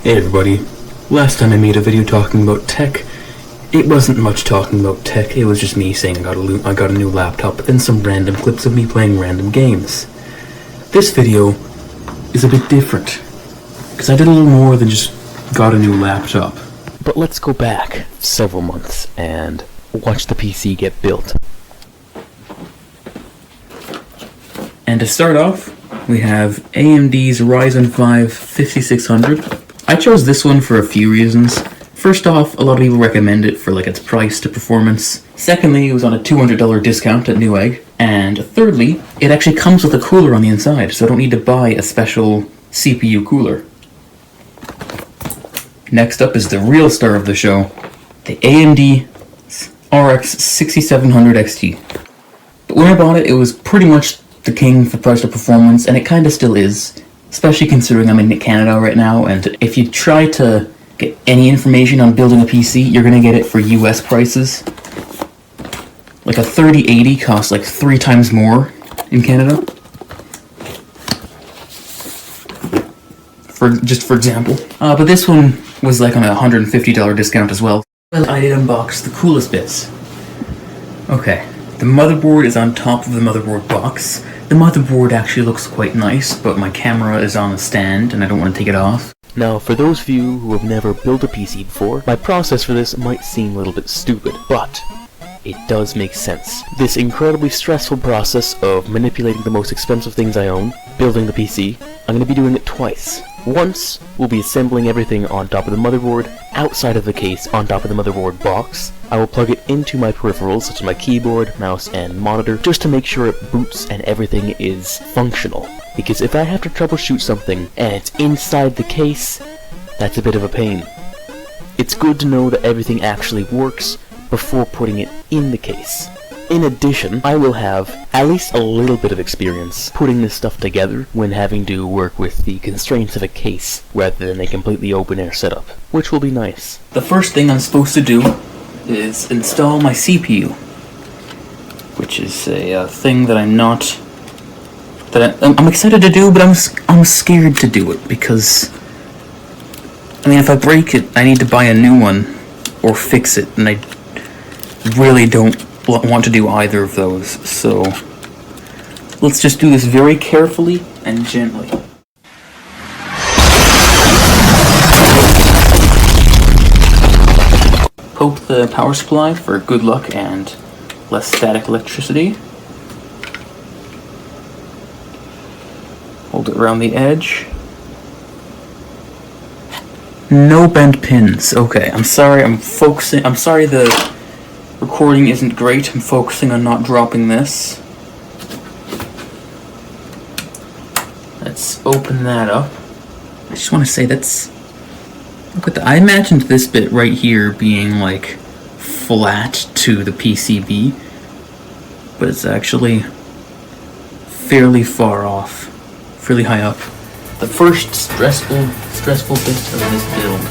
Hey everybody, last time I made a video talking about tech, it wasn't much talking about tech, it was just me saying I got a new laptop and some random clips of me playing random games. This video is a bit different, because I did a little more than just got a new laptop. But let's go back several months and watch the PC get built. And to start off, we have AMD's Ryzen 5 5600. I chose this one for a few reasons. First off, a lot of people recommend it for its price to performance. Secondly, it was on a $200 discount at Newegg. And thirdly, it actually comes with a cooler on the inside, so I don't need to buy a special CPU cooler. Next up is the real star of the show, the AMD RX 6700 XT. But when I bought it, it was pretty much the king for price to performance, and it kinda still is. Especially considering I'm in Canada right now, and if you try to get any information on building a PC, you're gonna get it for US prices. Like a 3080 costs like 3 times more in Canada. For example. But this one was like on a $150 discount as well. Well, I did unbox the coolest bits. Okay, the motherboard is on top of the motherboard box. The motherboard actually looks quite nice, but my camera is on a stand and I don't want to take it off. Now, for those of you who have never built a PC before, my process for this might seem a little bit stupid, but it does make sense. This incredibly stressful process of manipulating the most expensive things I own, building the PC, I'm going to be doing it twice. Once, we'll be assembling everything on top of the motherboard, outside of the case on top of the motherboard box. I will plug it into my peripherals, such as my keyboard, mouse, and monitor, just to make sure it boots and everything is functional. Because if I have to troubleshoot something and it's inside the case, that's a bit of a pain. It's good to know that everything actually works before putting it in the case. In addition, I will have at least a little bit of experience putting this stuff together when having to work with the constraints of a case rather than a completely open-air setup, which will be nice. The first thing I'm supposed to do is install my CPU, which is a thing that I'm excited to do, but I'm scared to do it because, I mean, if I break it, I need to buy a new one or fix it, and I really don't want to do either of those, so let's just do this very carefully and gently. Poke the power supply for good luck and less static electricity. Hold it around the edge. No bent pins. Okay, I'm sorry the recording isn't great. I'm focusing on not dropping this. Let's open that up. I just want to say look at that. I imagined this bit right here being like flat to the PCB, but it's actually fairly far off, fairly high up. The first stressful bit of this build.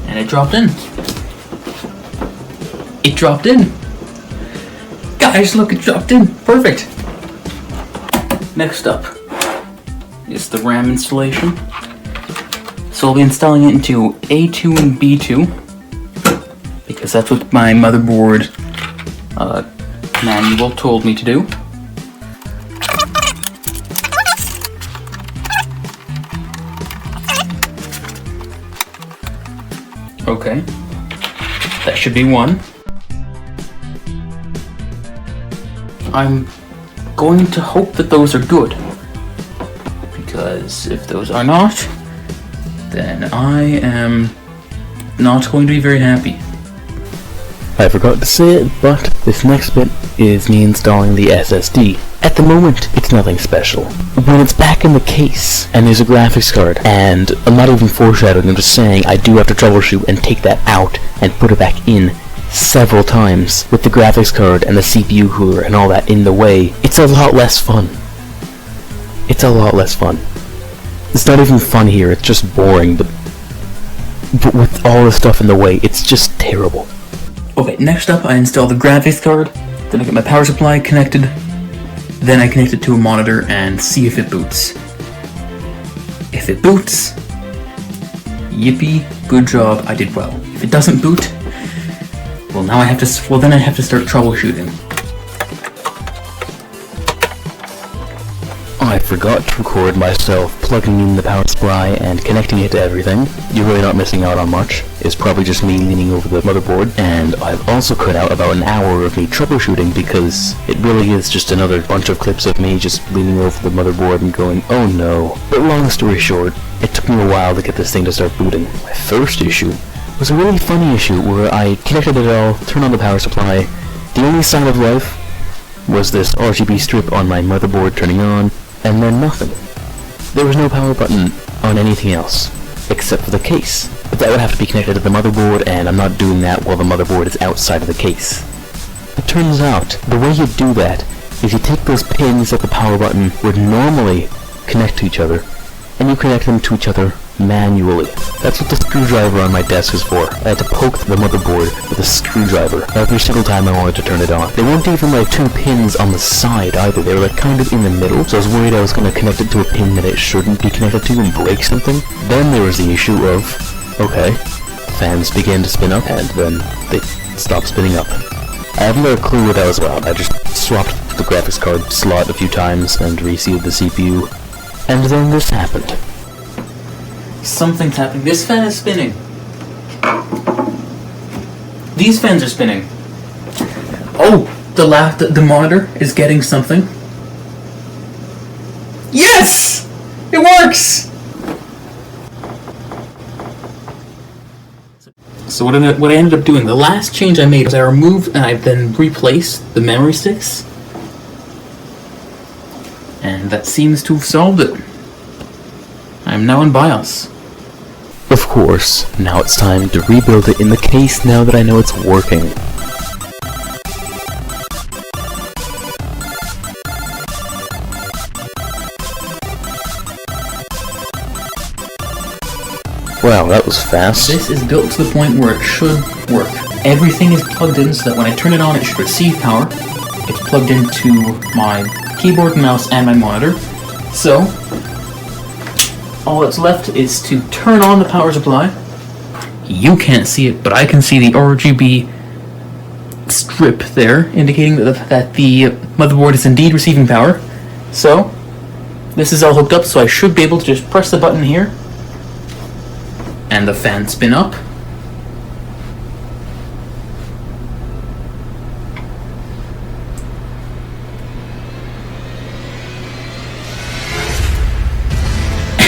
And it dropped in. It dropped in. Guys, look, it dropped in. Perfect. Next up is the RAM installation. So I'll be installing it into A2 and B2, because that's what my motherboard manual told me to do. Okay, that should be one. I'm going to hope that those are good, because if those are not, then I am not going to be very happy. I forgot to say it, but this next bit is me installing the SSD. At the moment, it's nothing special. When it's back in the case, and there's a graphics card, and I'm not even foreshadowing, I'm just saying I do have to troubleshoot and take that out and put it back in several times with the graphics card and the CPU cooler and all that in the way, it's a lot less fun. It's a lot less fun. It's not even fun here, it's just boring, but with all the stuff in the way, it's just terrible. Okay, next up I install the graphics card, then I get my power supply connected, Then I connect it to a monitor and see if it boots. If it boots, yippee, good job, I did well. If it doesn't boot, well, then I have to start troubleshooting. I forgot to record myself plugging in the power supply and connecting it to everything. You're really not missing out on much. It's probably just me leaning over the motherboard, and I've also cut out about an hour of me troubleshooting because it really is just another bunch of clips of me just leaning over the motherboard and going, oh no. But long story short, it took me a while to get this thing to start booting. My first issue was a really funny issue where I connected it all, turned on the power supply. The only sign of life was this RGB strip on my motherboard turning on, and then nothing. There was no power button on anything else, except for the case. But that would have to be connected to the motherboard, and I'm not doing that while the motherboard is outside of the case. It turns out, the way you do that is you take those pins that the power button would normally connect to each other, and you connect them to each other manually. That's what the screwdriver on my desk is for. I had to poke the motherboard with a screwdriver every single time I wanted to turn it on. They weren't even like two pins on the side either, they were like kind of in the middle, so I was worried I was going to connect it to a pin that it shouldn't be connected to and break something. Then there was the issue of, okay, fans began to spin up and then they stopped spinning up. I haven't got a clue what that was about. I just swapped the graphics card slot a few times and resealed the CPU, and then this happened. Something's happening. This fan is spinning. These fans are spinning. Oh, the monitor is getting something. Yes! It works! So what I ended up doing, the last change I made was I removed and I then replaced the memory sticks. And that seems to have solved it. I'm now in BIOS. Of course, now it's time to rebuild it in the case now that I know it's working. Wow, that was fast. This is built to the point where it should work. Everything is plugged in so that when I turn it on it should receive power. It's plugged into my keyboard, mouse, and my monitor. So, all that's left is to turn on the power supply. You can't see it, but I can see the RGB strip there, indicating that the motherboard is indeed receiving power. So, this is all hooked up, so I should be able to just press the button here, and the fan spin up.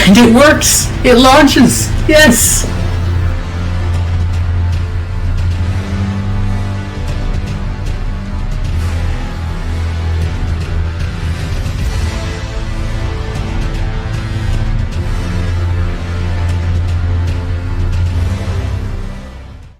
And it works! It launches! Yes!